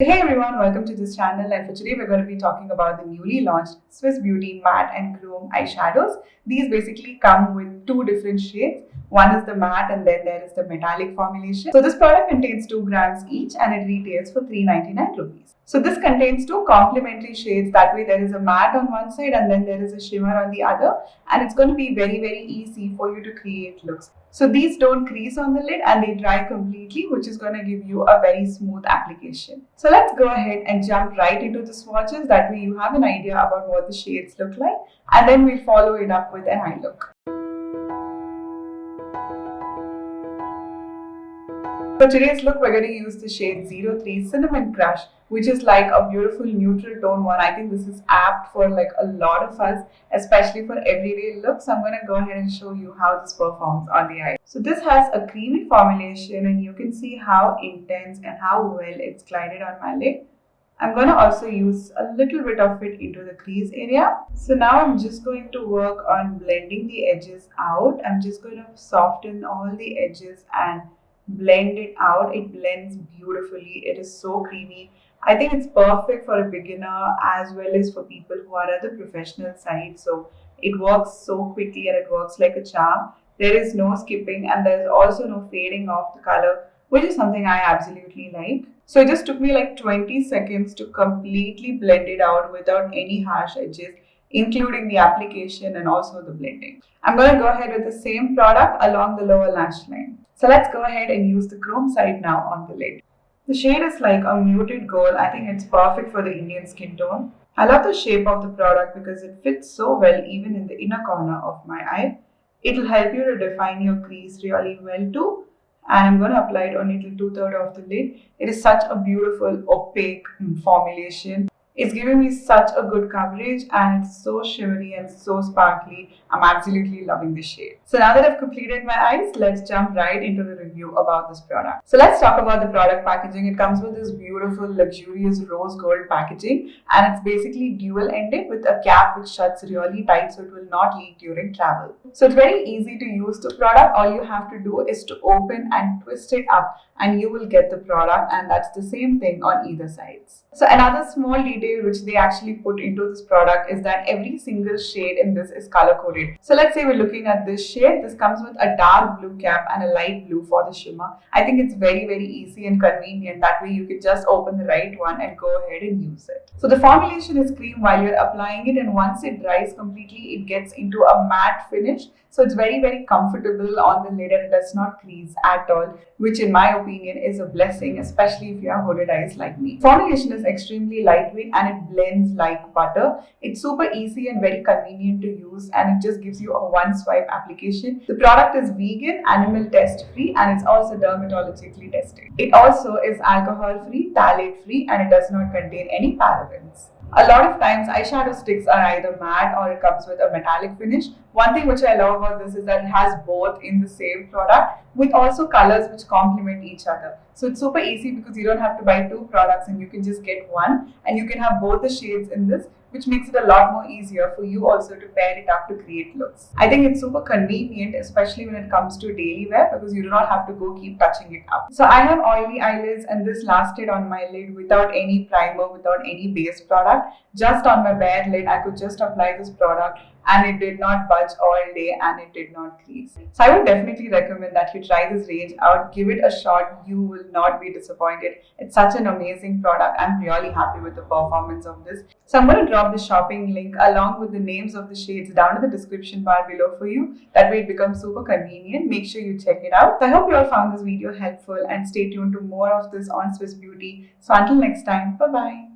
Hey everyone, welcome to this channel, and for today we're going to be talking about the newly launched Swiss Beauty Matte and Chrome eyeshadows. These basically come with two different shades. One is the matte and then there is the metallic formulation. So this product contains 2 grams each and it retails for 399 rupees. So this contains two complementary shades. That way there is a matte on one side and then there is a shimmer on the other, and it's going to be very easy for you to create looks. So these don't crease on the lid and they dry completely, which is going to give you a very smooth application. So let's go ahead and jump right into the swatches. That way you have an idea about what the shades look like, and then we'll follow it up with an eye look. For today's look, we're going to use the shade 03 Cinnamon Crush, which is like a beautiful neutral tone one. I think this is apt for like a lot of us, especially for everyday looks. So I'm going to go ahead and show you how this performs on the eye. So this has a creamy formulation and you can see how intense and how well it's glided on my lid. I'm going to also use a little bit of it into the crease area. So now I'm just going to work on blending the edges out. I'm just going to soften all the edges and blend it out. It blends beautifully. It is so creamy. I think it's perfect for a beginner as well as for people who are at the professional side. So it works so quickly and it works like a charm. There is no skipping and there is also no fading of the color, which is something I absolutely like. So it just took me like 20 seconds to completely blend it out without any harsh edges, including the application and also the blending. I'm going to go ahead with the same product along the lower lash line. So let's go ahead and use the chrome side now on the lid. The shade is like a muted gold. I think it's perfect for the Indian skin tone. I love the shape of the product because it fits so well even in the inner corner of my eye. It'll help you to define your crease really well too. And I'm going to apply it only till 2/3 of the lid. It is such a beautiful opaque formulation. It's giving me such a good coverage and it's so shimmery and so sparkly. I'm absolutely loving this shade. So now that I've completed my eyes, let's jump right into the review about this product. So let's talk about the product packaging. It comes with this beautiful luxurious rose gold packaging and it's basically dual ended with a cap which shuts really tight so it will not leak during travel. So it's very easy to use the product. All you have to do is to open and twist it up and you will get the product, and that's the same thing on either sides. So another small detail which they actually put into this product is that every single shade in this is color coded. So let's say we're looking at this shade. This comes with a dark blue cap and a light blue for the shimmer. I think it's very easy and convenient. That way you can just open the right one and go ahead and use it. So the formulation is cream while you're applying it, and once it dries completely, it gets into a matte finish. So it's very comfortable on the lid and it does not crease at all, which in my opinion is a blessing, especially if you have hooded eyes like me. Formulation is extremely lightweight and it blends like butter. It's super easy and very convenient to use, and it just gives you a one swipe application. The product is vegan, animal test free, and it's also dermatologically tested. It also is alcohol free, phthalate free, and it does not contain any parabens. A lot of times eyeshadow sticks are either matte or it comes with a metallic finish. One thing which I love about this is that it has both in the same product with also colors which complement each other. So it's super easy because you don't have to buy two products and you can just get one, and you can have both the shades in this, which makes it a lot more easier for you also to pair it up to create looks. I think it's super convenient, especially when it comes to daily wear, because you do not have to go keep touching it up. So I have oily eyelids and this lasted on my lid without any primer, without any base product. Just on my bare lid, I could just apply this product and it did not budge all day and it did not crease. So I would definitely recommend that you try this range out. Give it a shot. You will not be disappointed. It's such an amazing product. I'm really happy with the performance of this. So I'm going to drop the shopping link along with the names of the shades down in the description bar below for you. That way it becomes super convenient. Make sure you check it out. So I hope you all found this video helpful and stay tuned to more of this on Swiss Beauty. So until next time, bye bye.